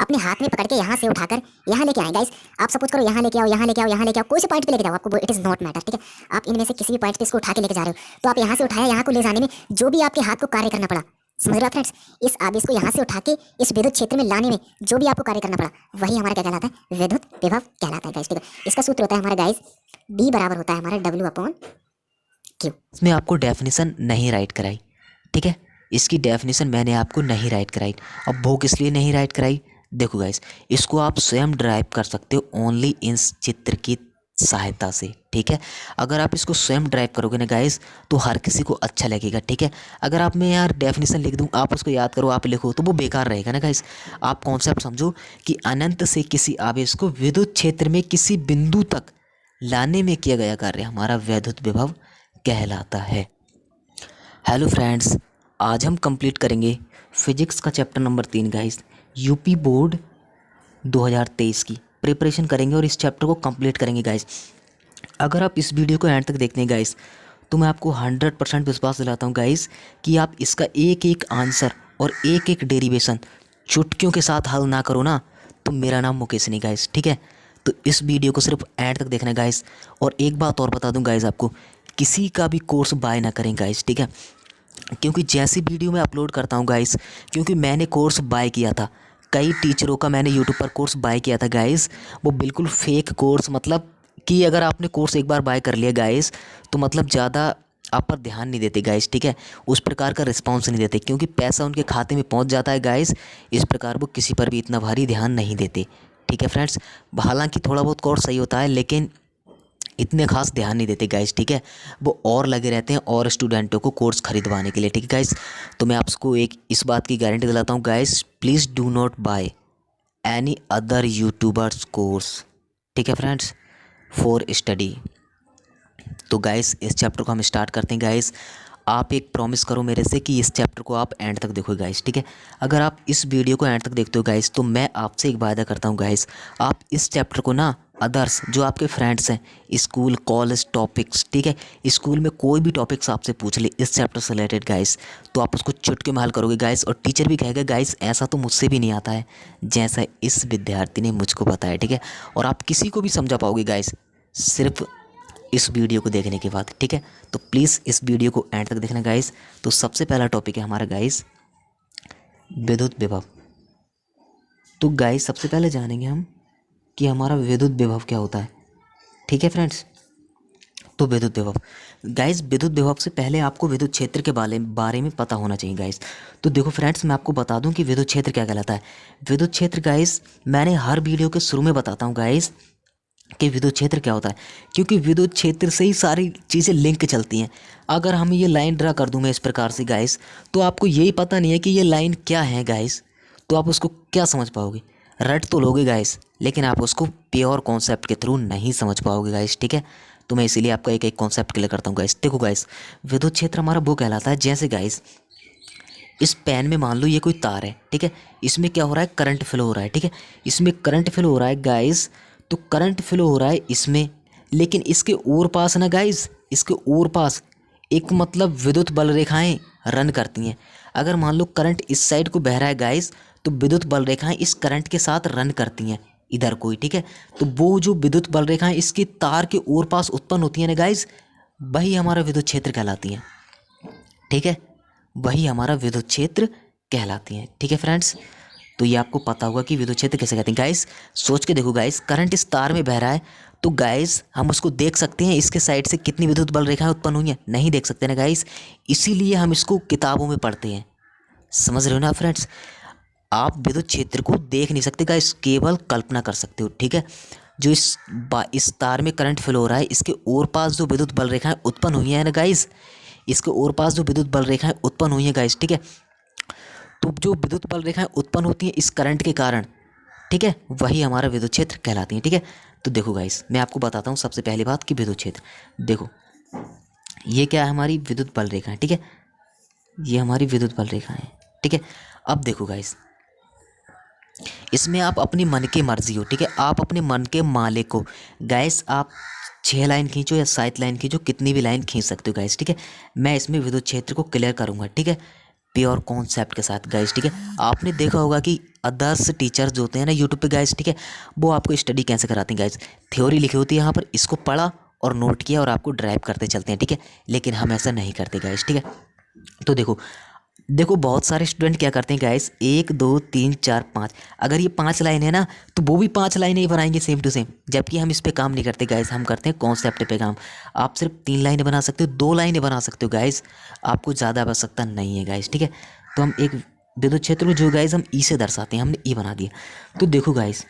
अपने हाथ में पकड़ के यहाँ से उठाकर यहाँ लेके आए गाइस। आप सपोज करो यहाँ लेके आओ, यहाँ लेके आओ, यहाँ लेके आओ, कोई से पॉइंट पे लेके जाओ, आपको इट इज नॉट मैटर, ठीक है। आप इनमें से किसी भी पॉइंट पे इसको उठा के लेके जा रहे हो, तो आप यहाँ से उठाया, यहाँ को ले जाने में जो भी आपके हाथ को कार्य करना पड़ा, समझ रहे हो फ्रेंड्स, इस आवेश को यहाँ से उठा के इस विद्युत क्षेत्र में लाने में जो भी आपको कार्य करना पड़ा, वही हमारा क्या कहलाता है, विद्युत विभव कहलाता है गाइस, ठीक है। इसका सूत्र होता है हमारा गाइस, B बराबर होता है हमारा W/Q। इसमें आपको डेफिनेशन नहीं राइट कराई, ठीक है। इसकी डेफिनेशन मैंने आपको नहीं राइट कराई। अब वो किस लिए नहीं राइट कराई, देखो गाइस, इसको आप स्वयं ड्राइव कर सकते हो ओनली इस चित्र की सहायता से, ठीक है। अगर आप इसको स्वयं ड्राइव करोगे ना गाइस, तो हर किसी को अच्छा लगेगा, ठीक है। अगर आप मैं यार डेफिनेशन लिख दूं, आप उसको याद करो, आप लिखो, तो वो बेकार रहेगा ना गाइस। आप कॉन्सेप्ट समझो कि अनंत से किसी आवेश को विद्युत क्षेत्र में किसी बिंदु तक लाने में किया गया कार्य हमारा विद्युत विभव कहलाता है। हेलो फ्रेंड्स, आज हम कंप्लीट करेंगे फिजिक्स का chapter number 3 guys. UP board 2023 की प्रिपरेशन करेंगे और इस चैप्टर को कंप्लीट करेंगे गाइस। अगर आप इस वीडियो को एंड तक देखते हैं गाइस, तो मैं आपको 100% विश्वास दिलाता हूँ गाइस कि आप इसका एक एक आंसर और एक एक डेरिवेशन चुटकियों के साथ हल ना करो ना, तो मेरा नाम मुकेश नहीं गाइस, ठीक है। तो इस वीडियो को सिर्फ एंड तक देखना है गाइस। और एक बात और बता दूं गाइस आपको, किसी का भी कोर्स बाय ना करें गाइस, ठीक है। क्योंकि जैसी वीडियो मैं अपलोड करता हूँ गाइस, क्योंकि मैंने कोर्स बाय किया था, कई टीचरों का मैंने यूट्यूब पर कोर्स बाय किया था गाइस, वो बिल्कुल फेक कोर्स, मतलब कि अगर आपने कोर्स एक बार बाय कर लिया गाइस, तो मतलब ज़्यादा आप पर ध्यान नहीं देते गाइस, ठीक है। उस प्रकार का रिस्पांस नहीं देते, क्योंकि पैसा उनके खाते में पहुंच जाता है गाइस, इस प्रकार वो किसी पर भी इतना भारी ध्यान नहीं देते, ठीक है फ्रेंड्स। हालांकि थोड़ा बहुत कोर्स सही होता है, लेकिन इतने खास ध्यान नहीं देते गाइस, ठीक है। वो और लगे रहते हैं और स्टूडेंटों को कोर्स खरीदवाने के लिए, ठीक है गाइस। तो मैं आपको एक इस बात की गारंटी दिलाता हूँ guys, please do not by any other YouTubers course, ठीक है फ्रेंड्स, फॉर स्टडी। तो गाइस इस चैप्टर को हम स्टार्ट करते हैं गाइस। आप एक प्रॉमिस करो मेरे से कि इस चैप्टर को आप एंड तक देखो गाइस, ठीक है। अगर आप इस वीडियो को एंड तक देखते हो गाइस, तो मैं आपसे एक वादा करता हूँ गाइस, आप इस चैप्टर को ना अदर्स जो आपके फ्रेंड्स हैं, स्कूल कॉलेज टॉपिक्स, ठीक है, स्कूल में कोई भी टॉपिक्स आपसे पूछ ले इस चैप्टर से रिलेटेड गाइस, तो आप उसको चुटकी में हल करोगे गाइस। और टीचर भी कहेगा गाइस, ऐसा तो मुझसे भी नहीं आता है जैसा इस विद्यार्थी ने मुझको बताया, ठीक है। और आप किसी को भी समझा पाओगे गाइस सिर्फ इस वीडियो को देखने के बाद, ठीक है। तो प्लीज़ इस वीडियो को एंड तक देखना गाइस। तो सबसे पहला टॉपिक है हमारा गाइस विद्युत विभव। तो गाइस सबसे पहले जानेंगे हम कि हमारा विद्युत विभव क्या होता है, ठीक है फ्रेंड्स। तो विद्युत विभव गाइस, विद्युत विभव से पहले आपको विद्युत क्षेत्र के बारे में पता होना चाहिए गाइस। तो देखो फ्रेंड्स, मैं आपको बता दूं कि विद्युत क्षेत्र क्या कहलाता है। विद्युत क्षेत्र गाइस, मैंने हर वीडियो के शुरू में बताता हूँ गाइस कि विद्युत क्षेत्र क्या होता है, क्योंकि विद्युत क्षेत्र से ही सारी चीज़ें लिंक चलती हैं। अगर हम ये लाइन ड्रा कर दूं मैं इस प्रकार से गाइस, तो आपको यही पता नहीं है कि ये लाइन क्या है गाइस, तो आप उसको क्या समझ पाओगे, रट तो लोगे गाइस, लेकिन आप उसको प्योर कॉन्सेप्ट के थ्रू नहीं समझ पाओगे गाइस, ठीक है। तो मैं इसीलिए आपका एक एक कॉन्सेप्ट क्लियर करता हूँ गाइस। देखो गाइस, विद्युत क्षेत्र हमारा वो कहलाता है, जैसे गाइस इस पेन में मान लो ये कोई तार है, ठीक है, इसमें क्या हो रहा है, करंट फ्लो हो रहा है, ठीक है, इसमें करंट फ्लो हो रहा है गाइस। तो करंट फ्लो हो रहा है इसमें, लेकिन इसके और पास ना गाइस, इसके और पास एक मतलब विद्युत बल रेखाएं रन करती हैं। अगर मान लो करंट इस साइड को बह रहा है गाइस, तो विद्युत बल रेखाएं इस करंट के साथ रन करती हैं इधर कोई, ठीक है। तो वो जो विद्युत बल रेखाएं इसके तार के और पास उत्पन्न होती हैं ना गाइस, वही हमारा विद्युत क्षेत्र कहलाती हैं, ठीक है, वही हमारा विद्युत क्षेत्र कहलाती हैं, ठीक है फ्रेंड्स। तो ये आपको पता होगा कि विद्युत क्षेत्र कैसे कहते हैं गाइस। सोच के देखो गाइस, करंट इस तार में बह रहा है, तो गाइस हम उसको देख सकते हैं इसके साइड से कितनी विद्युत बल रेखाएं उत्पन्न हुई हैं, नहीं देख सकते ना गाइस, इसीलिए हम इसको किताबों में पढ़ते हैं, समझ रहे हो ना फ्रेंड्स। आप विद्युत क्षेत्र को देख नहीं सकते गाइस, केवल कल्पना कर सकते हो, ठीक है। जो इस तार में करंट फ्लो हो रहा है, इसके और पास जो विद्युत बल रेखाएं उत्पन्न हुई हैं ना गाइस, इसके और पास जो विद्युत बल रेखाएं उत्पन्न हुई हैं गाइस, ठीक है, तो जो विद्युत बल रेखाएं उत्पन्न होती हैं इस करंट के कारण, ठीक है, वही हमारा विद्युत क्षेत्र कहलाती हैं, ठीक है। तो देखो गाइस, मैं आपको बताता हूँ सबसे पहली बात कि विद्युत क्षेत्र, देखो ये क्या है, हमारी विद्युत बल रेखाएं, ठीक है, ये हमारी विद्युत बल रेखाएं, ठीक है। अब देखो गाइस, इसमें आप अपनी मन की मर्जी हो, ठीक है, आप अपने मन के मालिक को गाइस, आप 6 लाइन खींचो या 7 लाइन खींचो, कितनी भी लाइन खींच सकते हो गाइस, ठीक है। मैं इसमें विद्युत क्षेत्र को क्लियर करूँगा, ठीक है, प्योर कॉन्सेप्ट के साथ गाइस, ठीक है। आपने देखा होगा कि अदर्स टीचर्स जो होते हैं ना यूट्यूब पे गाइस, ठीक है, वो आपको स्टडी कैसे कराते हैं गाइस। थ्योरी लिखी होती है यहाँ पर, इसको पढ़ा और नोट किया और आपको ड्राइव करते चलते हैं, ठीक है। लेकिन हम ऐसा नहीं करते गाइस, ठीक है। तो देखो देखो बहुत सारे स्टूडेंट क्या करते हैं गाइस, 1 2 3 4 5, अगर ये 5 लाइन है ना तो वो भी 5 लाइनें ही बनाएंगे सेम टू सेम, जबकि हम इस पे काम नहीं करते गाइस, हम करते हैं कॉन्सेप्ट पे काम। आप सिर्फ 3 लाइनें बना सकते हो, 2 लाइनें बना सकते हो गाइस, आपको ज़्यादा आवश्यकता नहीं है गाइस, ठीक है। तो हम एक विद्युत क्षेत्र को जो गाइस हम ई से दर्शाते हैं, हमने ई बना दिया। तो देखो गाइस,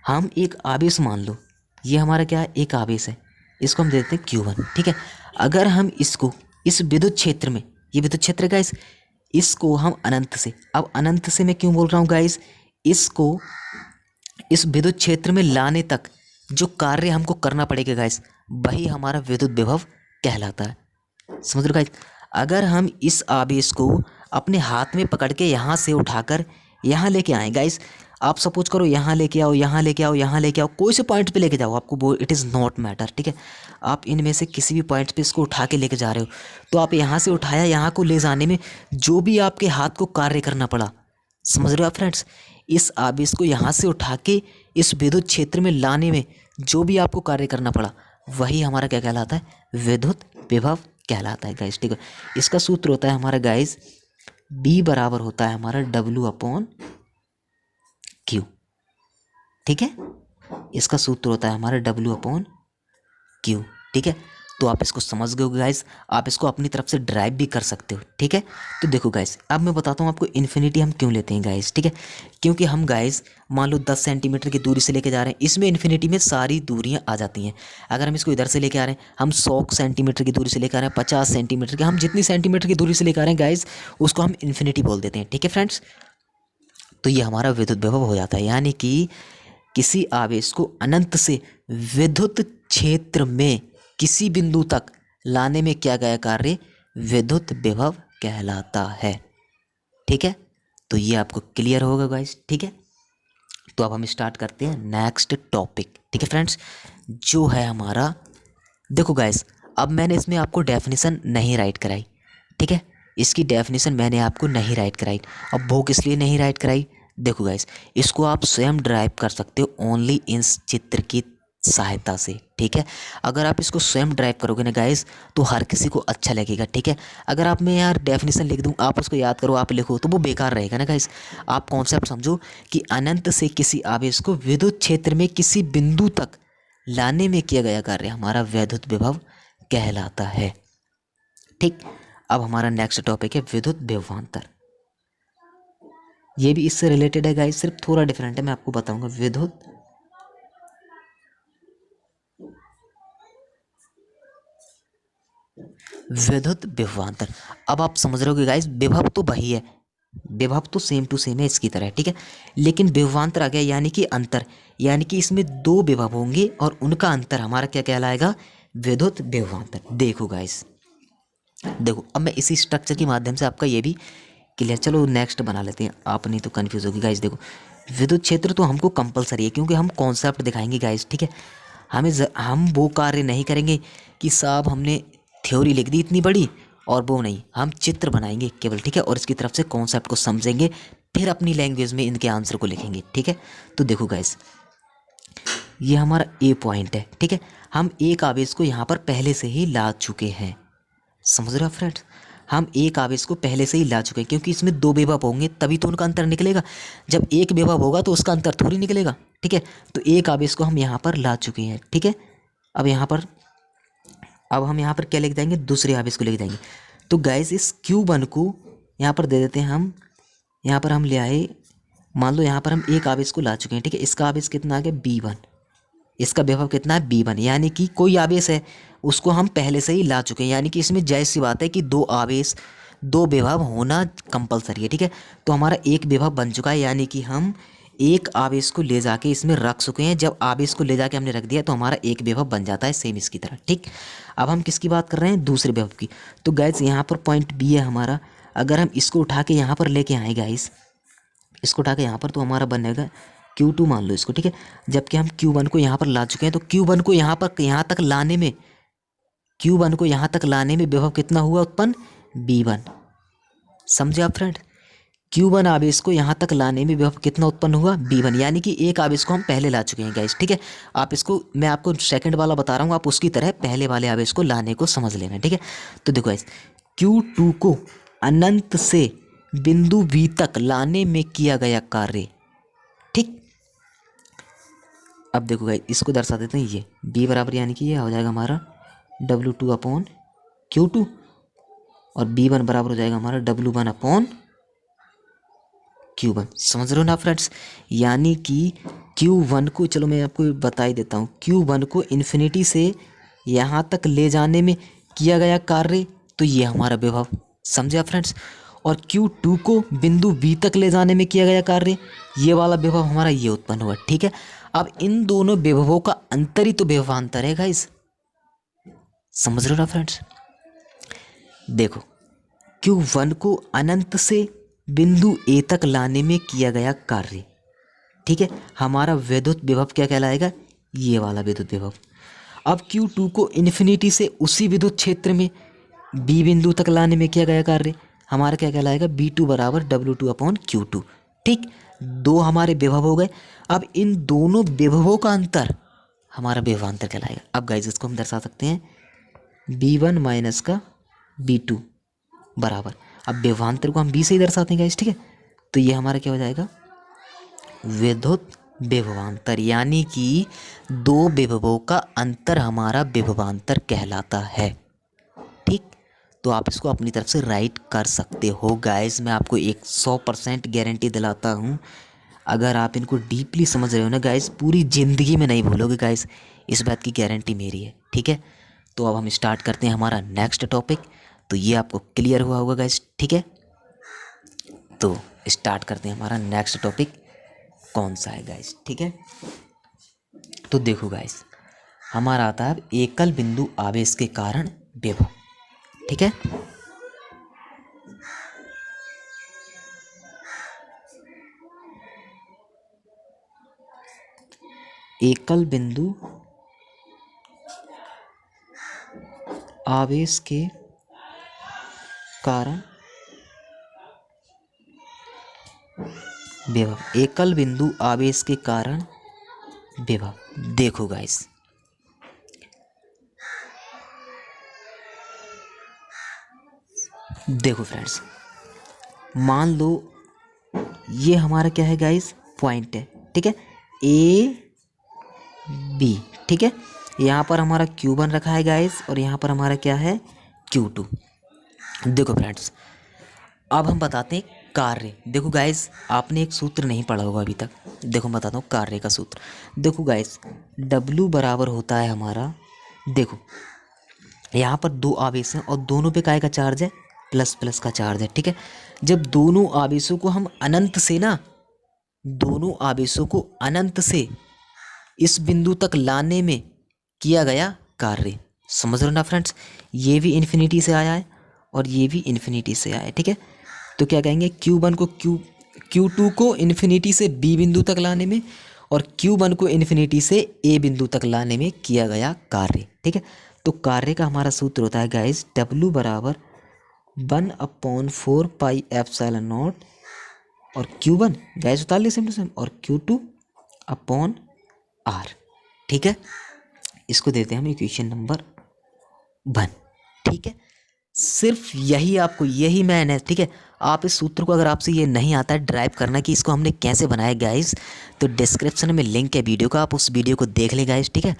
हम एक आवेश मान लो, ये हमारा क्या है, एक आवेश है, इसको हम दे देते हैं Q1, ठीक है। अगर हम इसको इस विद्युत क्षेत्र में, ये विद्युत क्षेत्र गाइस, इसको हम अनंत से, अब अनंत से मैं क्यों बोल रहा हूँ गाइस, इसको इस विद्युत क्षेत्र में लाने तक जो कार्य हमको करना पड़ेगा गाइस, वही हमारा विद्युत विभव कहलाता है। समझ रहे हो गाइस। अगर हम इस आवेश को अपने हाथ में पकड़ के यहाँ से उठाकर यहाँ लेके आए गाइस, आप सपोज करो यहाँ लेके आओ, यहाँ लेके आओ, यहाँ लेके आओ, कोई से पॉइंट पे लेके जाओ, आपको वो इट इज़ नॉट मैटर, ठीक है। आप इनमें से किसी भी पॉइंट पे इसको उठा के लेके जा रहे हो, तो आप यहाँ से उठाया, यहाँ को ले जाने में जो भी आपके हाथ को कार्य करना पड़ा, समझ रहे हो आप फ्रेंड्स, इस आवेश को यहाँ से उठा के इस विद्युत क्षेत्र में लाने में जो भी आपको कार्य करना पड़ा, वही हमारा क्या कहलाता है, विद्युत विभव कहलाता है गाइस, ठीक है। इसका सूत्र होता है हमारा गाइस, B बराबर होता है हमारा W/Q, ठीक है। इसका सूत्र होता है हमारा W/Q, ठीक है। तो आप इसको समझ गए गाइस, आप इसको अपनी तरफ से ड्राइव भी कर सकते हो, ठीक है। तो देखो गाइस, अब मैं बताता हूँ आपको इन्फिनिटी हम क्यों लेते हैं गाइस, ठीक है। क्योंकि हम गाइस मान लो 10 सेंटीमीटर की दूरी से लेके जा रहे हैं, इसमें इन्फिनिटी में सारी दूरियां आ जाती हैं। अगर हम इसको इधर से लेके आ रहे हैं, हम 100 सेंटीमीटर की दूरी से लेकर आ रहे हैं, 50 सेंटीमीटर की, हम जितनी सेंटीमीटर की दूरी से लेकर आ रहे हैं गाइस, उसको हम इन्फिनिटी बोल देते हैं, ठीक है फ्रेंड्स। तो ये हमारा विद्युत विभव हो जाता है, यानी कि किसी आवेश को अनंत से विद्युत क्षेत्र में किसी बिंदु तक लाने में किया गया कार्य विद्युत विभव कहलाता है, ठीक है। तो ये आपको क्लियर होगा गाइस, ठीक है। तो अब हम स्टार्ट करते हैं नेक्स्ट टॉपिक, ठीक है फ्रेंड्स, जो है हमारा, देखो गाइस, अब मैंने इसमें आपको डेफिनेशन नहीं राइट कराई, ठीक है। इसकी डेफिनेशन मैंने आपको नहीं राइट कराई। अब वो किस लिए नहीं राइट कराई, देखो गाइस, इसको आप स्वयं ड्राइव कर सकते हो ओनली इस चित्र की सहायता से, ठीक है। अगर आप इसको स्वयं ड्राइव करोगे ना गाइस, तो हर किसी को अच्छा लगेगा, ठीक है। अगर आप मैं यार डेफिनेशन लिख दूं, आप उसको याद करो, आप लिखो, तो वो बेकार रहेगा ना गाइस। आप कॉन्सेप्ट समझो कि अनंत से किसी आवेश को विद्युत क्षेत्र में किसी बिंदु तक लाने में किया गया कार्य हमारा विद्युत विभव कहलाता है, ठीक। अब हमारा नेक्स्ट टॉपिक है विद्युत विभवांतर। ये भी इससे रिलेटेड है गाइस, सिर्फ थोड़ा डिफरेंट है, मैं आपको बताऊंगा। विद्युत विभवांतर। अब आप समझ रहे हो गाइस, विभव तो वही है, विभव तो सेम टू सेम है इसकी तरह, ठीक है। लेकिन विभवांतर आ गया, यानी कि अंतर, यानी कि इसमें 2 विभव होंगे और उनका अंतर हमारा क्या कहलाएगा, विद्युत विभवांतर। देखो गाइस, देखो अब मैं इसी स्ट्रक्चर के माध्यम से आपका ये भी क्लियर, चलो नेक्स्ट बना लेते हैं, आप नहीं तो कंफ्यूज होगी गाइस। देखो विद्युत क्षेत्र तो हमको कंपलसरी है, क्योंकि हम कॉन्सेप्ट दिखाएंगे गाइस, ठीक है। हम वो कार्य नहीं करेंगे कि साहब हमने थ्योरी लिख दी इतनी बड़ी और वो नहीं, हम चित्र बनाएंगे केवल, ठीक है, और इसकी तरफ से कॉन्सेप्ट को समझेंगे, फिर अपनी लैंग्वेज में इनके आंसर को लिखेंगे, ठीक है। तो देखो गाइस, ये हमारा ए पॉइंट है, ठीक है। हम एक आवेश को यहाँ पर पहले से ही ला चुके हैं, समझ रहे हो फ्रेंड्स, हम एक आवेश को पहले से ही ला चुके हैं, क्योंकि इसमें 2 विभव होंगे तभी तो उनका अंतर निकलेगा। जब एक विभव होगा तो उसका अंतर थोड़ी निकलेगा, ठीक है। तो एक आवेश को हम यहाँ पर ला चुके हैं, ठीक है। अब हम यहाँ पर क्या लेके जाएंगे, दूसरे आवेश को लेके जाएंगे। तो गाइस इस Q1 को यहाँ पर दे देते हैं हम, यहाँ पर हम ले आए, मान लो यहाँ पर हम एक आवेश को ला चुके हैं, ठीक है। इसका आवेश कितना आ गया, B1, इसका विभव कितना है, B1, यानी कि कोई आवेश है उसको हम पहले से ही ला चुके हैं, यानी कि इसमें जायज़ सी बात है कि 2 आवेश 2 विभव होना कंपलसरी है, ठीक है। तो हमारा एक विभव बन चुका है, यानी कि हम एक आवेश को ले जाके इसमें रख चुके हैं। जब आवेश को ले जाके हमने रख दिया तो हमारा एक विभव बन जाता है, सेम इसकी तरह, ठीक। अब हम किसकी बात कर रहे हैं, दूसरे विभव की। तो गाइस यहाँ पर पॉइंट बी है हमारा, अगर हम इसको उठा के यहाँ पर लेके आए गाइस, इसको उठा के यहाँ पर, तो हमारा बनेगा Q2 मान लो इसको, ठीक है। जबकि हम Q1 को यहाँ पर ला चुके हैं, तो Q1 को यहाँ तक लाने में, Q1 को यहाँ तक लाने में विभव कितना हुआ उत्पन्न, B1, समझे आप फ्रेंड। Q1 आवेश को यहाँ तक लाने में विभव कितना उत्पन्न हुआ, V1, यानी कि एक आवेश को हम पहले ला चुके हैं गाइस, ठीक है। आप इसको, मैं आपको सेकंड वाला बता रहा हूँ, आप उसकी तरह पहले वाले आवेश को लाने को समझ लेना, ठीक है। तो देखो गाइस, Q2 को अनंत से बिंदु V तक लाने में किया गया कार्य, ठीक। अब देखो गाइस, इसको दर्शा देते हैं, ये B बराबर, यानी कि ये हो जाएगा हमारा W2 अपॉन Q2 और B1 बराबर हो जाएगा हमारा W1 अपॉन Q1। समझ रहे हो ना फ्रेंड्स, यानी कि Q1 को, चलो मैं आपको बता ही देता हूँ, Q1 को इन्फिनिटी से यहाँ तक ले जाने में किया गया कार्य, तो ये हमारा विभव, समझे आप फ्रेंड्स। और Q2 को बिंदु B तक ले जाने में किया गया कार्य, ये वाला विभव हमारा ये उत्पन्न हुआ, ठीक है। अब इन दोनों विभवों का अंतर ही तो विभवांतर है गाइस, समझ रहे हो ना फ्रेंड्स। देखो, Q1 को अनंत से बिंदु A तक लाने में किया गया कार्य, ठीक है, हमारा विद्युत विभव क्या कहलाएगा, ये वाला विद्युत विभव। अब Q2 को इन्फिनिटी से उसी विद्युत क्षेत्र में B बिंदु तक लाने में किया गया कार्य, हमारा क्या कहलाएगा, B2 बराबर W2 अपॉन Q2, ठीक। दो हमारे विभव हो गए। अब इन दोनों विभवों का अंतर हमारा विभवांतर कहलाएगा। अब गाइस, इसको हम दर्शा सकते हैं B1 माइनस का B2 बराबर, अब विभवांतर को हम B से ही दर्शाते हैं गाइस, ठीक है। तो ये हमारा क्या हो जाएगा, विद्युत विभवांतर, यानी कि दो विभवों का अंतर हमारा विभवांतर कहलाता है, ठीक। तो आप इसको अपनी तरफ से राइट कर सकते हो गाइस, मैं आपको 100% गारंटी दिलाता हूँ। अगर आप इनको डीपली समझ रहे हो ना गाइस, पूरी ज़िंदगी में नहीं भूलोगे गाइस, इस बात की गारंटी मेरी है, ठीक है। तो अब हम स्टार्ट करते हैं हमारा नेक्स्ट टॉपिक। तो ये आपको क्लियर हुआ होगा गाइस, ठीक है। तो स्टार्ट करते हैं हमारा नेक्स्ट टॉपिक कौन सा है गाइस, ठीक है। तो देखो गाइस, हमारा आता है एकल बिंदु आवेश के कारण विभव, ठीक है। एकल बिंदु आवेश के कारण विभव, एकल बिंदु आवेश के कारण विभव। देखो गाइस, देखो फ्रेंड्स, मान लो ये हमारा क्या है गाइस, पॉइंट है, ठीक है, A B, ठीक है। यहाँ पर हमारा Q1 रखा है गाइस और यहाँ पर हमारा क्या है, Q2। देखो फ्रेंड्स, अब हम बताते हैं कार्य। देखो गाइस, आपने एक सूत्र नहीं पढ़ा होगा अभी तक, देखो मैं बताता हूँ कार्य का सूत्र। देखो गाइस, W बराबर होता है हमारा, देखो यहाँ पर दो आवेश हैं और दोनों पे काय का चार्ज है, प्लस प्लस का चार्ज है, ठीक है। जब दोनों आवेशों को हम अनंत से ना, दोनों आवेशों को अनंत से इस बिंदु तक लाने में किया गया कार्य, समझ रहे हो ना फ्रेंड्स, ये भी इन्फिनिटी से आया है और ये भी इन्फिनिटी से आया है, ठीक है। तो क्या कहेंगे, Q1 को Q2 को इन्फिनिटी से B बिंदु तक लाने में और Q1 को इन्फिनिटी से A बिंदु तक लाने में किया गया कार्य, ठीक है। तो कार्य का हमारा सूत्र होता है गाइस, W बराबर 1/4 पाई एप्सिलॉन नॉट और Q1 गाइस उतार ले सेम और Q2 अपॉन R, ठीक है। इसको देते हैं हम इक्वेशन नंबर 1, ठीक है। सिर्फ यही आपको, यही मैंने, ठीक है। आप इस सूत्र को, अगर आपसे ये नहीं आता है ड्राइव करना कि इसको हमने कैसे बनाया गाइस, तो डिस्क्रिप्शन में लिंक है वीडियो का, आप उस वीडियो को देख लें गाइस, ठीक है।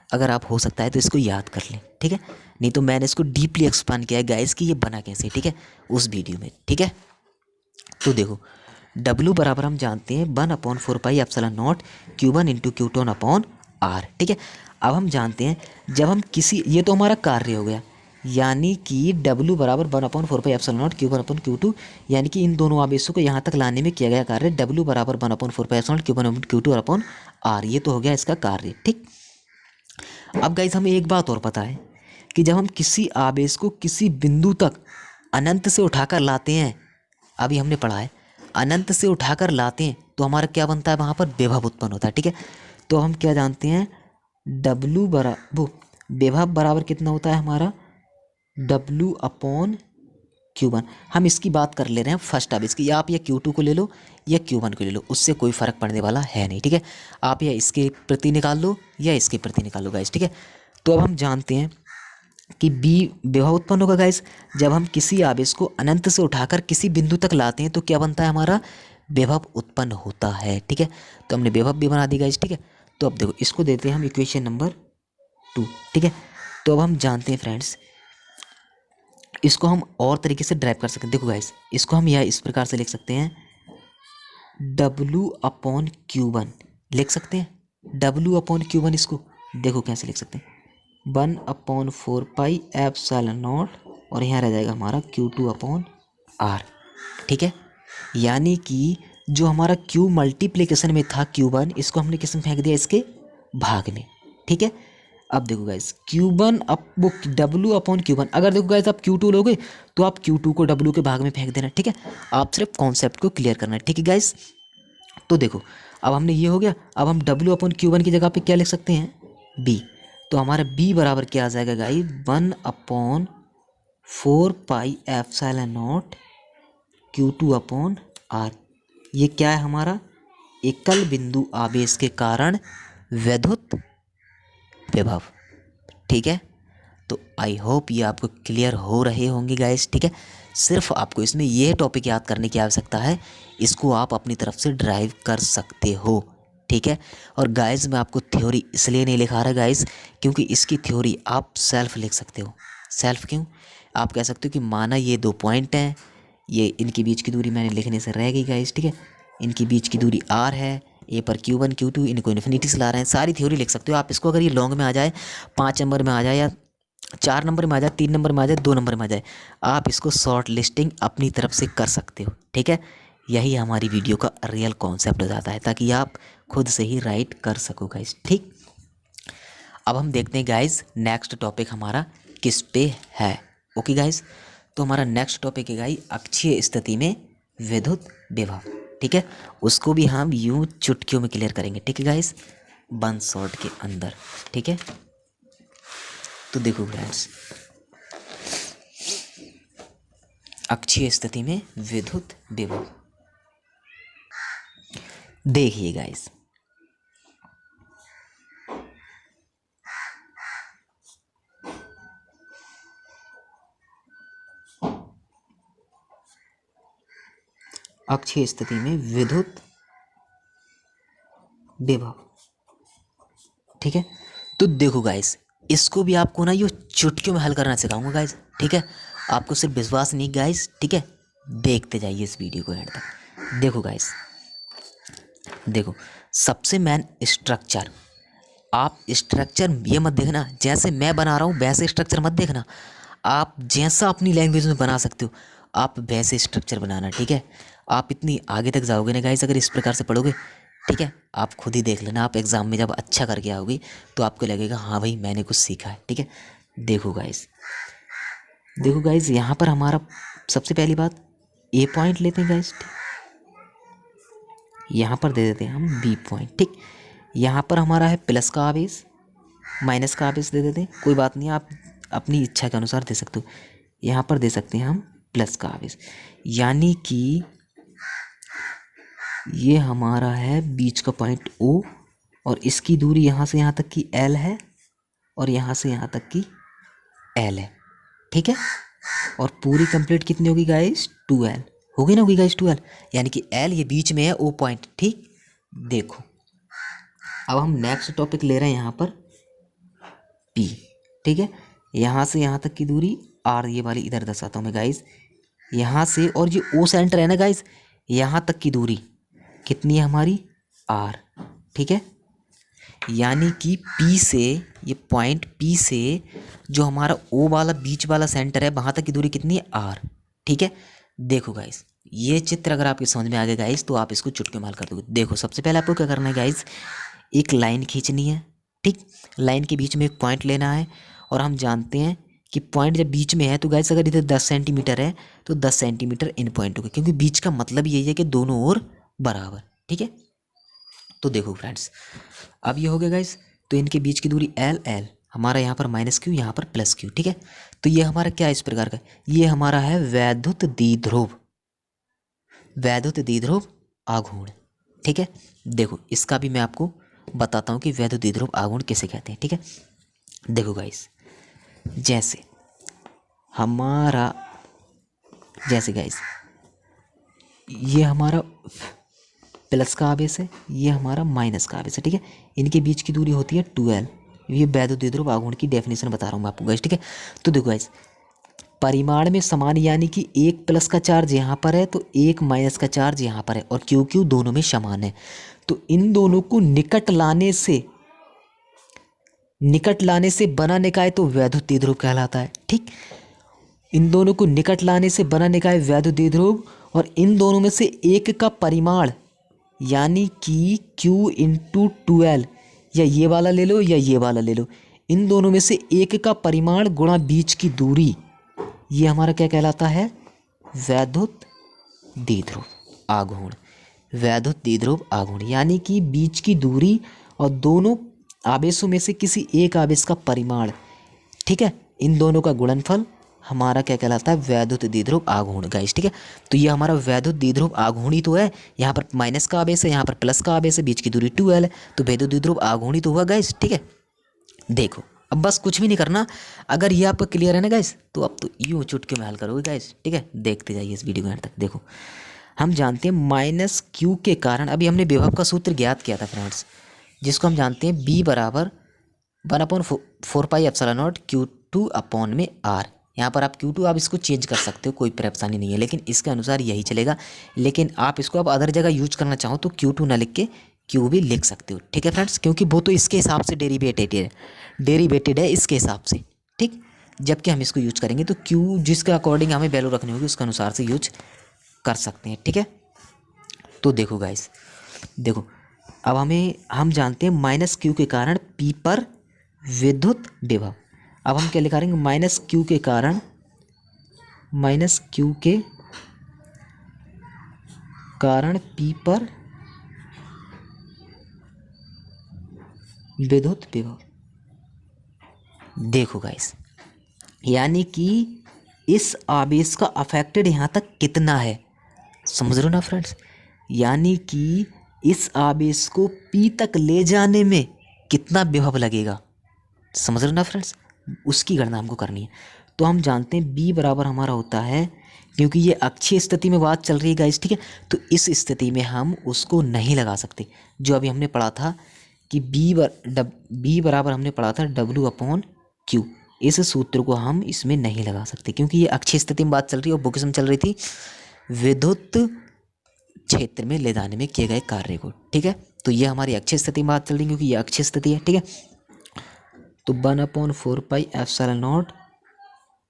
अगर आप हो सकता है तो इसको याद कर लें, ठीक है। नहीं तो मैंने इसको डीपली एक्सप्लेन किया है गाइस कि ये बना कैसे, ठीक है, उस वीडियो में, ठीक है। तो देखो, W बराबर हम जानते हैं 1/4 पाई epsilon not Q1 into Q2 upon R, ठीक है। अब हम जानते हैं जब हम किसी, ये तो हमारा कार्य हो गया, यानी कि W बराबर 1/4 पाई epsilon not Q1 upon Q2, यानी कि इन दोनों आवेशों को यहाँ तक लाने में किया गया कार्य W बराबर 1/4 pi epsilon Q1 upon Q2 upon R, ये तो हो गया इसका कार्य, ठीक। अब गाइस, हमें एक बात और पता है कि जब हम किसी आवेश को किसी बिंदु तक अनंत से उठाकर लाते हैं, अभी हमने पढ़ा है, अनंत से उठाकर लाते हैं तो हमारा क्या बनता है, वहाँ पर विभव उत्पन्न होता है, ठीक है। तो हम क्या जानते हैं, W बराबर, विभव बराबर कितना होता है हमारा, W अपॉन Q1। हम इसकी बात कर ले रहे हैं फर्स्ट अब इसकी, आप या Q2 को ले लो या Q1 को ले लो, उससे कोई फ़र्क पड़ने वाला है नहीं, ठीक है। आप या इसके प्रति निकाल लो या इसके प्रति निकाल लो गाइस, ठीक है। तो अब हम जानते हैं कि बी विभव उत्पन्न होगा गाइस जब हम किसी आवेश को अनंत से उठाकर किसी बिंदु तक लाते हैं तो क्या बनता है, हमारा विभव उत्पन्न होता है, ठीक है। तो हमने विभव भी बना दी गाइस, ठीक है। तो अब देखो इसको देते हैं हम इक्वेशन नंबर 2, ठीक है। तो अब हम जानते हैं फ्रेंड्स, इसको हम और तरीके से ड्राइव कर सकते हैं। देखो गाइस, इसको हम यह इस प्रकार से लिख सकते हैं, W/Q1 लिख सकते हैं। W/Q1 इसको देखो कैसे लिख सकते हैं, 1/4 पाई एप्सिलॉन नॉट, और यहाँ रह जाएगा हमारा Q2/R, ठीक है। यानी कि जो हमारा Q मल्टीप्लिकेशन में था Q1, इसको हमने किस में फेंक दिया, इसके भाग में, ठीक है। अब देखो गाइस Q1 अब वो W/Q1, अगर देखो गाइस आप Q2 लोगे तो आप Q2 को W के भाग में फेंक देना, ठीक है। आप सिर्फ कॉन्सेप्ट को क्लियर करना है, ठीक है गाइस। तो देखो अब हमने ये हो गया, अब हम W/Q1 की जगह पे क्या लिख सकते हैं, B। तो हमारा B बराबर क्या आ जाएगा guys, 1/4 pi epsilon not Q2/R। ये क्या है हमारा, एकल बिंदु आवेश के कारण विद्युत विभव, ठीक है। तो आई होप ये आपको क्लियर हो रहे होंगे गाइस, ठीक है। सिर्फ आपको इसमें ये टॉपिक याद करने की आवश्यकता है, इसको आप अपनी तरफ से ड्राइव कर सकते हो, ठीक है। और गाइस मैं आपको थ्योरी इसलिए नहीं लिखा रहा गाइस, क्योंकि इसकी थ्योरी आप सेल्फ लिख सकते हो। सेल्फ क्यों, आप कह सकते हो कि माना ये 2 पॉइंट हैं, ये इनके बीच की दूरी मैंने लिखने से रह गई गाइस, ठीक है। इनकी बीच की दूरी R है, ए पर Q1 Q2 इनको इन्फिनिटी से ला रहे हैं, सारी थ्योरी लिख सकते हो आप इसको। अगर ये लॉन्ग में आ जाए, 5 नंबर में आ जाए, या 4 नंबर में आ जाए, 3 नंबर में आ जाए, 2 नंबर में आ जाए, आप इसको शॉर्ट लिस्टिंग अपनी तरफ से कर सकते हो, ठीक है। यही हमारी वीडियो का रियल कॉन्सेप्ट हो जाता है, ताकि आप खुद से ही राइट कर सको गाइस, ठीक। अब हम देखते हैं गाइस नेक्स्ट टॉपिक हमारा किस पे है, ओके गाइस। तो हमारा नेक्स्ट टॉपिक है गाइस अक्षीय स्थिति में विद्युत विभव, ठीक है। उसको भी हम यूं चुटकियों में क्लियर करेंगे, ठीक है गाइस, 1 शॉट के अंदर, ठीक है। तो देखो फ्रेंड्स, अक्षीय स्थिति में विद्युत विभव, देखिए गाइस, अक्षीय स्थिति में विद्युत विभव, ठीक है। तो देखो गाइस, इसको भी आपको ना ये चुटकियों में हल करना सिखाऊंगा गाइस, ठीक है। आपको सिर्फ विश्वास नहीं गाइस, ठीक है, देखते जाइए इस वीडियो को एंड तक। देखो गाइस, देखो सबसे मेन स्ट्रक्चर, आप स्ट्रक्चर ये मत देखना जैसे मैं बना रहा हूँ वैसे स्ट्रक्चर मत देखना, आप जैसा अपनी लैंग्वेज में बना सकते हो आप वैसे स्ट्रक्चर बनाना, ठीक है। आप इतनी आगे तक जाओगे ना गाइस अगर इस प्रकार से पढ़ोगे, ठीक है। आप खुद ही देख लेना, आप एग्ज़ाम में जब अच्छा करके आओगे तो आपको लगेगा हाँ भाई मैंने कुछ सीखा है, ठीक है। देखो गाइस, देखो गाइस, यहाँ पर हमारा सबसे पहली बात ए पॉइंट लेते हैं गाइस, यहाँ पर दे देते हैं हम बी पॉइंट, ठीक। यहाँ पर हमारा है प्लस का आवेश, माइनस का आवेश दे देते हैं, कोई बात नहीं, आप अपनी इच्छा के अनुसार दे सकते हो। यहाँ पर दे सकते हैं हम प्लस का आवेश, यानी कि ये हमारा है बीच का पॉइंट O, और इसकी दूरी यहाँ से यहाँ तक की L है, और यहाँ से यहाँ तक की L है, ठीक है। और पूरी कंप्लीट कितनी होगी गाइस, 2L होगी ना, होगी गाइस 2L, यानी कि L ये बीच में है O पॉइंट, ठीक। देखो अब हम नेक्स्ट टॉपिक ले रहे हैं यहाँ पर P, ठीक है। यहाँ से यहाँ तक की दूरी R, ये वाली इधर दर्शाता हूँ मैं गाइस, यहाँ से, और ये O सेंटर है ना गाइस, यहाँ तक की दूरी कितनी है हमारी R, ठीक है। यानी कि P से, ये पॉइंट P से जो हमारा O वाला बीच वाला सेंटर है वहाँ तक की दूरी कितनी है R, ठीक है। देखो गाइस, ये चित्र अगर आपके समझ में आ गया गाइस तो आप इसको चुटकी माल कर दोगे। देखो सबसे पहले आपको क्या करना है गाइस, एक लाइन खींचनी है, ठीक। लाइन के बीच में एक पॉइंट लेना है, और हम जानते हैं कि पॉइंट जब बीच में है तो गाइस अगर इधर 10 सेंटीमीटर है तो 10 सेंटीमीटर इन पॉइंट होगा, क्योंकि बीच का मतलब यही है कि दोनों ओर बराबर, ठीक है। तो देखो फ्रेंड्स, अब ये हो गया गाइस, तो इनके बीच की दूरी L हमारा यहाँ पर माइनस क्यू, यहाँ पर प्लस क्यू, ठीक है। तो ये हमारा क्या है इस प्रकार का, ये हमारा है वैद्युत द्विध्रुव, वैद्युत द्विध्रुव आघूर्ण, ठीक है। देखो इसका भी मैं आपको बताता हूँ कि वैद्युत द्विध्रुव आघूर्ण किसे कहते हैं, ठीक है। देखो गाइस, जैसे हमारा, जैसे गाइस ये हमारा प्लस का आवेश है, ये हमारा माइनस का आवेश है, ठीक है। इनके बीच की दूरी होती है 12। ये वैद्युत द्विध्रुव आघूर्ण की डेफिनेशन बता रहा हूँ मैं आपको गाइस, ठीक है। तो देखो गाइस, परिमाण में समान, यानी कि एक प्लस का चार्ज यहाँ पर है तो एक माइनस का चार्ज यहाँ पर है, और क्यू क्यू दोनों में समान है। तो इन दोनों को निकट लाने से बना निकाय तो वैद्युत द्विध्रुव कहलाता है, ठीक। इन दोनों को निकट लाने से बना निकाय वैद्युत द्विध्रुव, और इन दोनों में से एक का परिमाण, यानी कि Q इंटू 12, या ये वाला ले लो या ये वाला ले लो, इन दोनों में से एक का परिमाण गुणा बीच की दूरी, ये हमारा क्या कहलाता है, वैद्युत द्विध्रुव आघूर्ण। वैद्युत द्विध्रुव आघूर्ण यानी कि बीच की दूरी और दोनों आवेशों में से किसी एक आवेश का परिमाण, ठीक है, इन दोनों का गुणनफल हमारा क्या कहलाता है, वैद्युत द्विध्रुव आघूर्ण गाइस, ठीक है। तो ये हमारा वैद्युत द्विध्रुव आघूर्ण ही तो है, यहाँ पर माइनस का आवेश है, यहाँ पर प्लस का आवेश है, बीच की दूरी 2l है, तो वैद्युत द्विध्रुव आघूर्ण ही तो हुआ गाइस, ठीक है। देखो अब बस कुछ भी नहीं करना, अगर ये आपको क्लियर है ना गाइस, तो अब तो यूँ चुटकी में हल करोगे गाइस, ठीक है। देखते जाइए इस वीडियो में अंत तक। देखो हम जानते हैं माइनस क्यू के कारण, अभी हमने विभव का सूत्र ज्ञात किया था फ्रेंड्स, जिसको हम जानते हैं B बराबर 1/4πε0 Q2 अपॉन में R। यहाँ पर आप Q2 आप इसको चेंज कर सकते हो, कोई परेशानी नहीं है, लेकिन इसके अनुसार यही चलेगा। लेकिन आप इसको अब अदर जगह यूज करना चाहो तो Q2 ना लिख के Q भी लिख सकते हो, ठीक है फ्रेंड्स, क्योंकि वो तो इसके हिसाब से डेरिवेटेड है इसके हिसाब से, ठीक। जबकि हम इसको यूज करेंगे तो Q जिसके अकॉर्डिंग हमें वैल्यू रखनी होगी उसके अनुसार से यूज कर सकते हैं, ठीक है। तो देखो गाइस, देखो अब हम जानते हैं माइनस क्यू के कारण P पर विद्युत विभव। अब हम क्या लिखेंगे, माइनस क्यू के कारण P पर विद्युत विभव। देखो गाइस, यानी कि इस आवेश का अफेक्टेड यहाँ तक कितना है, समझ रहे हो ना फ्रेंड्स, यानी कि इस आवेश को P तक ले जाने में कितना विभव लगेगा, समझ रहे हो ना फ्रेंड्स, उसकी गणना हमको करनी है। तो हम जानते हैं B बराबर हमारा होता है, क्योंकि ये अक्षीय स्थिति में बात चल रही है गाइस, ठीक है। तो इस स्थिति में हम उसको नहीं लगा सकते, जो अभी हमने पढ़ा था कि B बराबर हमने पढ़ा था W/Q। इस सूत्र को हम इसमें नहीं लगा सकते, क्योंकि ये अक्षीय स्थिति में बात चल रही है और बुक में चल रही थी विद्युत क्षेत्र में ले जाने में किए गए कार्य को, ठीक है। तो ये हमारी अक्षीय स्थिति में बात चल रही है, क्योंकि ये अक्षीय स्थिति है, ठीक है। तो 1/4πε0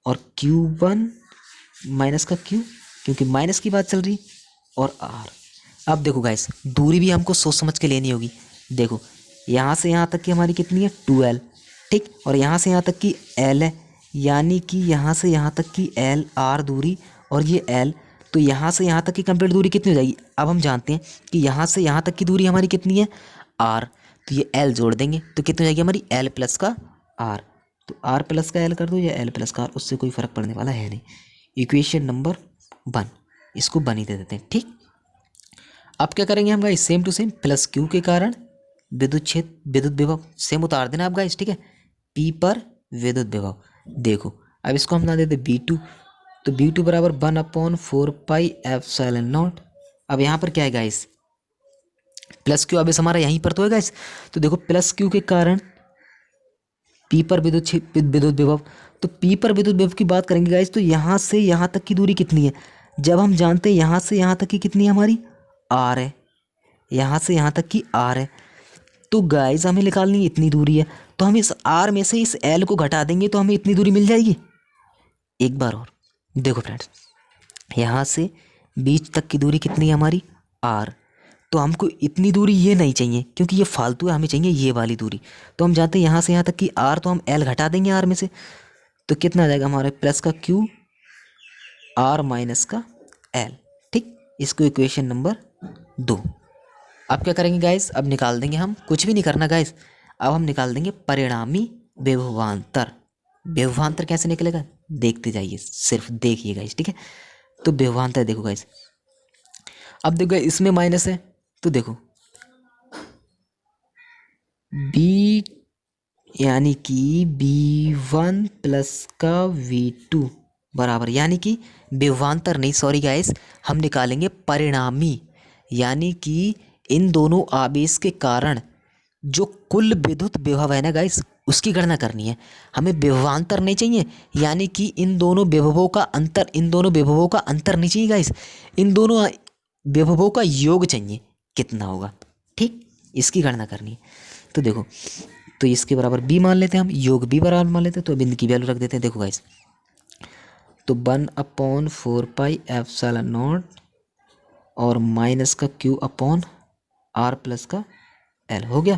और Q1 माइनस का Q, क्योंकि माइनस की बात चल रही, और R। अब देखो गाइस, दूरी भी हमको सोच समझ के लेनी होगी। देखो यहाँ से यहाँ तक की हमारी कितनी है, 2l, ठीक, और यहाँ से यहाँ तक की l है, यानी कि यहाँ से यहाँ तक की l R दूरी, और ये l, तो यहाँ से यहाँ तक की कंप्लीट दूरी कितनी हो जाएगी। अब हम जानते हैं कि यहाँ से यहाँ तक की दूरी हमारी कितनी है, R, तो ये l जोड़ देंगे तो कितनी हो जाएगी हमारी, l प्लस का R। तो R प्लस का l कर दो या l प्लस का R, उससे कोई फर्क पड़ने वाला है नहीं। इक्वेशन नंबर 1 इसको बन ही दे देते हैं, ठीक। अब क्या करेंगे हम guys, same to same plus Q के कारण विद्युत विभव सेम उतार देना आप गाइस, ठीक है। P पर विद्युत विभव, देखो अब इसको हम ना देते V2, तो V2 बराबर 1/4πε0। अब यहाँ पर क्या है गाइस, प्लस Q आवेश हमारा यहीं पर तो है गाइस, तो देखो प्लस Q के कारण P पर विद्युत विभव, तो P पर विद्युत विभव की बात करेंगे गाइस, तो यहाँ से यहाँ तक की दूरी कितनी है, जब हम जानते हैं यहाँ से यहाँ तक की कितनी है हमारी, R है, यहाँ से यहाँ तक की R है, तो गाइस हमें निकालनी है इतनी दूरी है, तो हम इस R में से इस L को घटा देंगे तो हमें इतनी दूरी मिल जाएगी। एक बार और देखो फ्रेंड्स, यहाँ से बीच तक की दूरी कितनी है हमारी, R, तो हमको इतनी दूरी ये नहीं चाहिए क्योंकि ये फालतू है, हमें चाहिए ये वाली दूरी। तो हम जानते हैं यहाँ से यहाँ तक की R, तो हम L घटा देंगे R में से, तो कितना आ जाएगा हमारे प्लस का Q R माइनस का L, ठीक। इसको इक्वेशन नंबर 2। अब क्या करेंगे गाइस, अब निकाल देंगे हम, कुछ भी नहीं करना गाइस, अब हम निकाल देंगे परिणामी विभवांतर। विभवांतर कैसे निकलेगा देखते जाइए, सिर्फ देखिए गाइस, ठीक है। तो विभवांतर देखो गाइस, अब देखो guys, इसमें माइनस है तो देखो बी यानी कि B1 प्लस का V2 बराबर, यानी कि विभवांतर नहीं, सॉरी गाइस, हम निकालेंगे परिणामी, यानी कि इन दोनों आवेश के कारण जो कुल विद्युत विभव है ना गाइस, उसकी गणना करनी है हमें। विभवांतर नहीं चाहिए, यानी कि इन दोनों विभवों का अंतर, इन दोनों विभवों का अंतर नहीं चाहिए गाइस, इन दोनों विभवों का योग चाहिए, कितना होगा, ठीक, इसकी गणना करनी है। तो देखो, तो इसके बराबर b मान लेते हैं हम, योग b बराबर मान लेते हैं, तो अब इनकी वैल्यू रख देते हैं। देखो गाइस, तो 1/4πε0 और माइनस का q/r प्लस का l हो गया।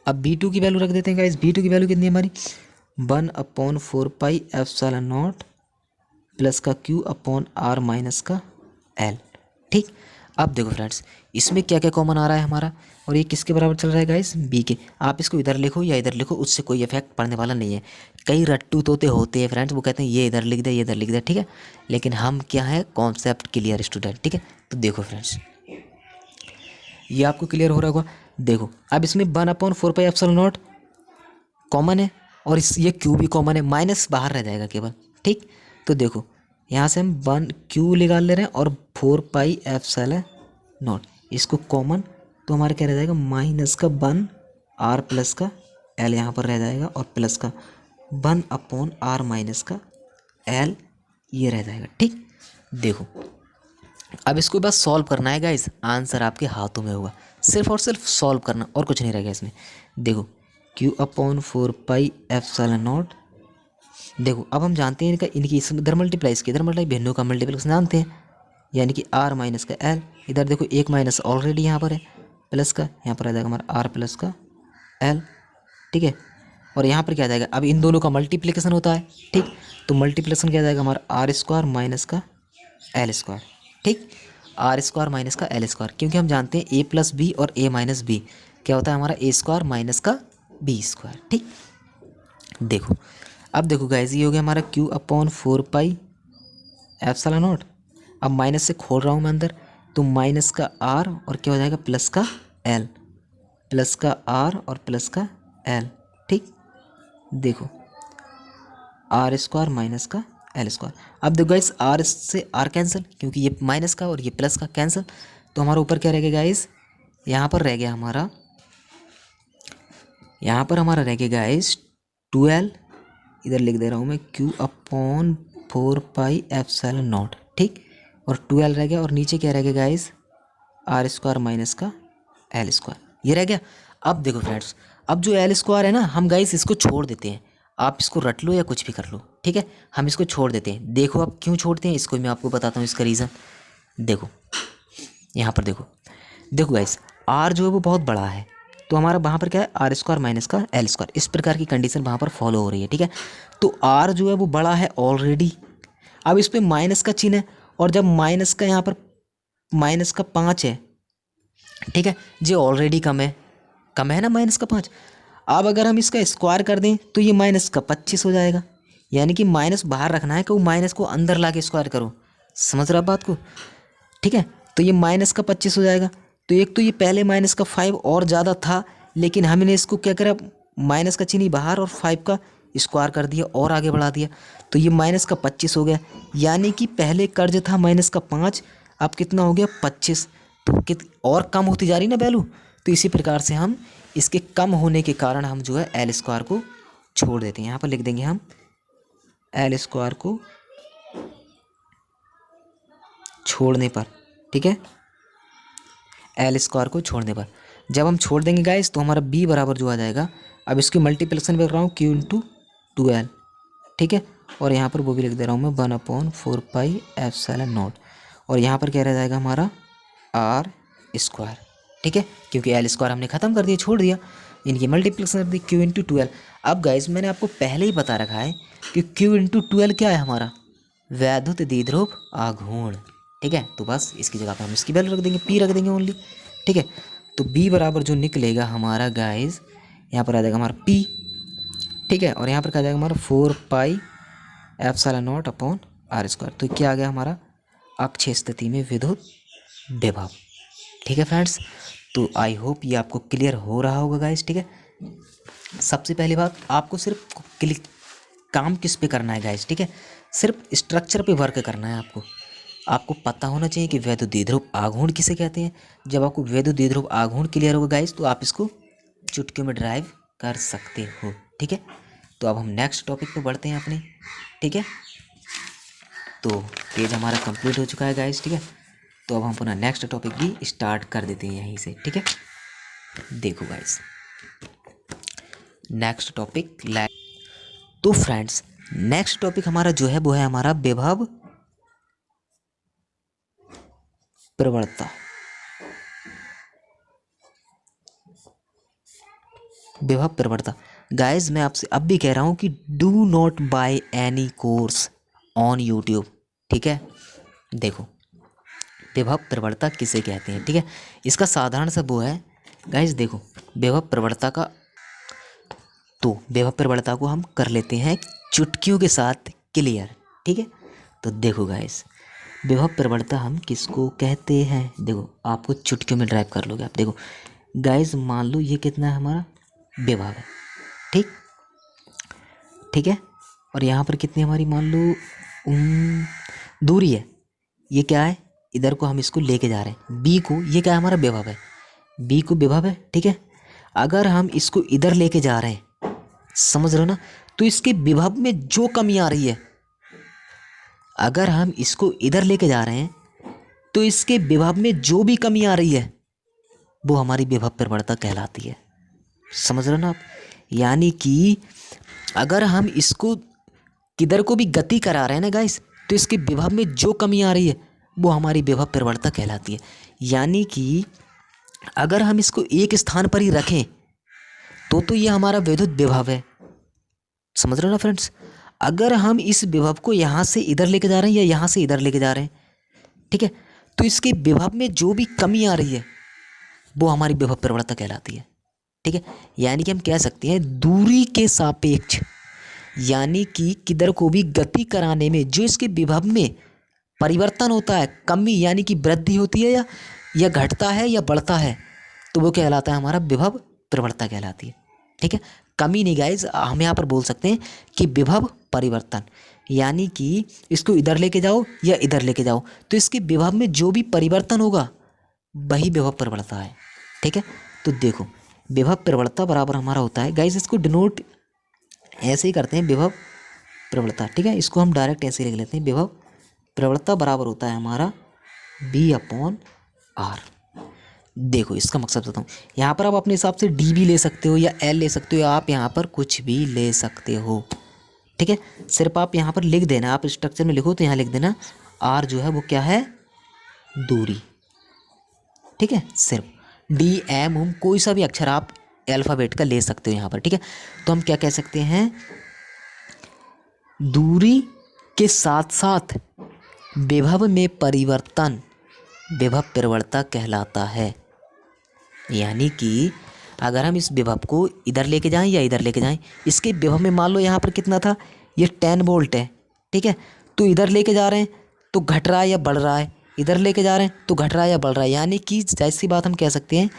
अब b2 की वैल्यू रख देते हैं गाइस, b2 की वैल्यू कितनी है हमारी 1/4πε0 प्लस का q/r माइनस का l, ठीक। अब देखो फ्रेंड्स, इसमें क्या क्या कॉमन आ रहा है हमारा, और ये किसके बराबर चल रहा है गाइस, बी के। आप इसको इधर लिखो या इधर लिखो, उससे कोई इफेक्ट पड़ने वाला नहीं है। कई रट्टू तोते होते हैं फ्रेंड्स, वो कहते हैं ये इधर लिख दे, ये इधर लिख दे, ठीक है, लेकिन हम क्या है, कॉन्सेप्ट क्लियर स्टूडेंट, ठीक है। तो देखो फ्रेंड्स, ये आपको क्लियर हो रहा होगा। देखो अब इसमें 1/4πε0 कॉमन है, और इस ये क्यू भी कॉमन है, माइनस बाहर रह जाएगा केवल, ठीक। तो देखो यहाँ से हम 1 क्यू निकाल ले रहे हैं और 4πε0 इसको कॉमन, तो हमारा क्या रह जाएगा, माइनस का 1r प्लस का l यहाँ पर रह जाएगा, और प्लस का 1/r माइनस का l ये रह जाएगा, ठीक। देखो अब इसको बस सॉल्व करना है गाइस, आंसर आपके हाथों में होगा, सिर्फ और सिर्फ सॉल्व करना, और कुछ नहीं रहेगा इसमें। देखो q/4πε0, देखो अब हम जानते हैं इनकी इधर मल्टीप्लाई, इसके इधर मल्टीप्लाई, भिन्नों का मल्टीप्लिकेशन जानते हैं, यानी कि r माइनस का l, इधर देखो एक माइनस ऑलरेडी यहाँ पर है, प्लस का यहाँ पर आ जाएगा हमारा r प्लस का l, ठीक है। और यहाँ पर क्या आ जाएगा, अब इन दोनों का मल्टीप्लिकेशन होता है, ठीक, तो मल्टीप्लिकेशन क्या आ जाएगा हमारा r² माइनस का l², ठीक, r² माइनस का l², क्योंकि हम जानते हैं a प्लस बी और a माइनस बी क्या होता है हमारा a² माइनस का b², ठीक। देखो अब देखो गाइस, ये हो गया हमारा q/4πε0, अब माइनस से खोल रहा हूँ मैं अंदर, तो माइनस का r और क्या हो जाएगा प्लस का l, प्लस का r और प्लस का l, ठीक। देखो r² माइनस का l², अब देखो गाइस r से r कैंसिल, क्योंकि ये माइनस का और ये प्लस का कैंसिल, तो हमारा ऊपर क्या रह गया गाइस, यहाँ पर रह गया हमारा, यहाँ पर हमारा रह गया गाइस 12, इधर लिख दे रहा हूँ मैं q/4πε0, ठीक, और 12 रह गया, और नीचे क्या रह गया गाइस, r² माइनस का l², ये रह गया। अब देखो फ्रेंड्स, अब जो l² है ना, हम गाइस इसको छोड़ देते हैं, आप इसको रट लो या कुछ भी कर लो, ठीक है, हम इसको छोड़ देते हैं। देखो अब क्यों छोड़ते हैं, इसको मैं आपको बताता हूँ इसका रीज़न। देखो यहाँ पर देखो, देखो गाइस r जो है वो बहुत बड़ा है, तो हमारा वहाँ पर क्या है, r² माइनस का l², इस प्रकार की कंडीशन वहाँ पर फॉलो हो रही है, ठीक है। तो r जो है वो बड़ा है ऑलरेडी, अब इस पर माइनस का चिन्ह है, और जब माइनस का यहाँ पर माइनस का 5 है, ठीक है, जो ऑलरेडी कम है ना माइनस का 5। अब अगर हम इसका स्क्वायर कर दें तो ये माइनस का 25 हो जाएगा, यानी कि माइनस बाहर रखना है कि वो माइनस को अंदर ला के स्क्वायर करो, समझ रहा बात को, ठीक है। तो ये माइनस का 25 हो जाएगा, तो एक तो ये पहले माइनस का 5 और ज़्यादा था, लेकिन हमने इसको क्या करा, माइनस का चिन्ह बाहर और 5 का स्क्वायर कर दिया और आगे बढ़ा दिया, तो ये माइनस का 25 हो गया, यानी कि पहले कर्ज था माइनस का 5, अब कितना हो गया 25, तो और कम होती जा रही ना वैल्यू। तो इसी प्रकार से हम इसके कम होने के कारण हम जो है l² को छोड़ देते हैं, यहाँ पर लिख देंगे हम l² को छोड़ने पर, ठीक है, l² को छोड़ने पर जब हम छोड़ देंगे गाइस, तो हमारा b बराबर जो आ जाएगा, अब इसकी मल्टीप्लिकेशन कर रहा हूँ q/2l, ठीक है, और यहाँ पर वो भी लिख दे रहा हूँ मैं 1/4πε0, और यहाँ पर क्या रह जाएगा हमारा r², ठीक है, क्योंकि l² हमने ख़त्म कर दिया, छोड़ दिया, इनकी मल्टीप्लिकेशन कर दी q/12। अब गाइस मैंने आपको पहले ही बता रखा है कि q/12 क्या है हमारा, वैद्युत द्विध्रुव आघूर्ण, ठीक है। तो बस इसकी जगह पर हम इसकी वैल्यू रख देंगे, p रख देंगे ओनली, ठीक है। तो b बराबर जो निकलेगा हमारा गाइस, यहाँ पर आ जाएगा हमारा p, ठीक है। और यहाँ पर क्या जाएगा हमारा 4 pi epsilon naught upon r square. तो क्या आ गया हमारा अक्षीय स्थिति में विद्युत विभव। ठीक है फ्रेंड्स, तो आई होप ये आपको क्लियर हो रहा होगा गाइस। ठीक है, सबसे पहली बात आपको सिर्फ काम किस पे करना है गाइस। ठीक है, सिर्फ स्ट्रक्चर पे वर्क करना है आपको पता होना चाहिए कि वैद्युत द्विध्रुव आघूर्ण किसे कहते हैं। जब आपको वैद्युत द्विध्रुव आघूर्ण क्लियर होगा गाइस तो आप इसको चुटकियों में ड्राइव कर सकते हो। ठीक है, तो अब हम नेक्स्ट टॉपिक पे बढ़ते हैं अपने। ठीक है, तो पेज हमारा कंप्लीट हो चुका है गाइस। ठीक है, तो अब हम अपना नेक्स्ट टॉपिक भी स्टार्ट कर देते हैं यहीं से। ठीक है, देखो गाइस नेक्स्ट टॉपिक। तो फ्रेंड्स नेक्स्ट टॉपिक हमारा जो है वो है हमारा विभव प्रवणता। विभव प्रवणता गाइस, मैं आपसे अब भी कह रहा हूं कि do not by any course on YouTube. ठीक है, देखो विभव प्रवणता किसे कहते हैं। ठीक है, इसका साधारण सा वो है गाइस, देखो विभव प्रवणता का, तो विभव प्रवणता को हम कर लेते हैं चुटकियों के साथ क्लियर। ठीक है, तो देखो गाइस विभव प्रवणता हम किसको कहते हैं, देखो आपको चुटकियों में ड्राइव कर लोगे आप। देखो गाइस मान लो ये कितना है हमारा विभव है। ठीक है, और यहाँ पर कितनी हमारी मान लो दूरी है। ये क्या है, इधर को हम इसको लेके जा रहे हैं बी को, ये क्या है हमारा विभव है, बी को विभव है। ठीक है, अगर हम इसको इधर लेके जा रहे हैं, समझ रहे हो ना, तो इसके विभव में जो कमी आ रही है, अगर हम इसको इधर लेके जा रहे हैं तो इसके विभव में जो भी कमी आ रही है वो हमारी विभव प्रवणता कहलाती है। समझ रहे हो ना आप, यानी कि अगर हम इसको किधर को भी गति करा रहे हैं ना गाइस, तो इसके विभव में जो कमी आ रही है वो हमारी विभव प्रवणता कहलाती है। यानी कि अगर हम इसको एक स्थान पर ही रखें तो ये हमारा विद्युत विभव है। समझ रहे हो ना फ्रेंड्स, अगर हम इस विभव को यहाँ से इधर लेके जा रहे हैं या यहाँ से इधर लेके जा रहे हैं, ठीक है, तो इसके विभव में जो भी कमी आ रही है वो हमारी विभव प्रवणता कहलाती है। ठीक है, यानी कि हम कह सकते हैं दूरी के सापेक्ष, यानी कि किधर को भी गति कराने में जो इसके विभव में परिवर्तन होता है, कमी यानी कि वृद्धि होती है या घटता है या बढ़ता है, तो वो कहलाता है हमारा विभव प्रवणता कहलाती है। ठीक है, कमी नहीं गाइज, हम यहाँ पर बोल सकते हैं कि विभव परिवर्तन, यानी कि इसको इधर लेके जाओ या इधर लेके जाओ तो इसके विभव में जो भी परिवर्तन होगा वही विभव प्रवणता है। ठीक है, तो देखो विभव प्रवणता बराबर हमारा होता है गाइज, इसको डिनोट ऐसे ही करते हैं विभव प्रवणता। ठीक है, इसको हम डायरेक्ट ऐसे लिख लेते हैं, विभव प्रवणता बराबर होता है हमारा V/R। देखो इसका मकसद बताऊँ, यहाँ पर आप अपने हिसाब से D भी ले सकते हो या L ले सकते हो, आप यहाँ पर कुछ भी ले सकते हो। ठीक है, सिर्फ आप यहाँ पर लिख देना, आप स्ट्रक्चर में लिखो तो यहाँ लिख देना R जो है वो क्या है, दूरी। ठीक है, सिर्फ D M उम कोई सा भी अक्षर आप अल्फ़ाबेट का ले सकते हो यहाँ पर। ठीक है, तो हम क्या कह सकते हैं, दूरी के साथ साथ विभव में परिवर्तन विभव प्रवणता कहलाता है। यानी कि अगर हम इस विभव को इधर लेके जाएं या इधर लेके जाएं, इसके विभव में मान लो यहाँ पर कितना था, ये 10 वोल्ट है। ठीक है, तो इधर लेके जा रहे हैं तो घट रहा है या बढ़ रहा है, इधर लेके जा रहे हैं तो घट रहा है या बढ़ रहा है। यानी कि जैसी बात हम कह सकते हैं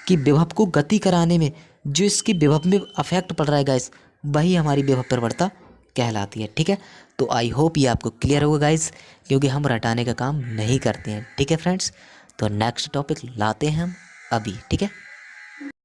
कि विभव को गति कराने में जो इसके विभव में अफेक्ट पड़ रहा है गाइस, वही हमारी विभव प्रवणता कहलाती है। ठीक है, तो आई होप ये आपको क्लियर होगा गाइस, क्योंकि हम रटाने का काम नहीं करते हैं। ठीक है फ्रेंड्स, तो नेक्स्ट टॉपिक लाते हैं हम अभी। ठीक है।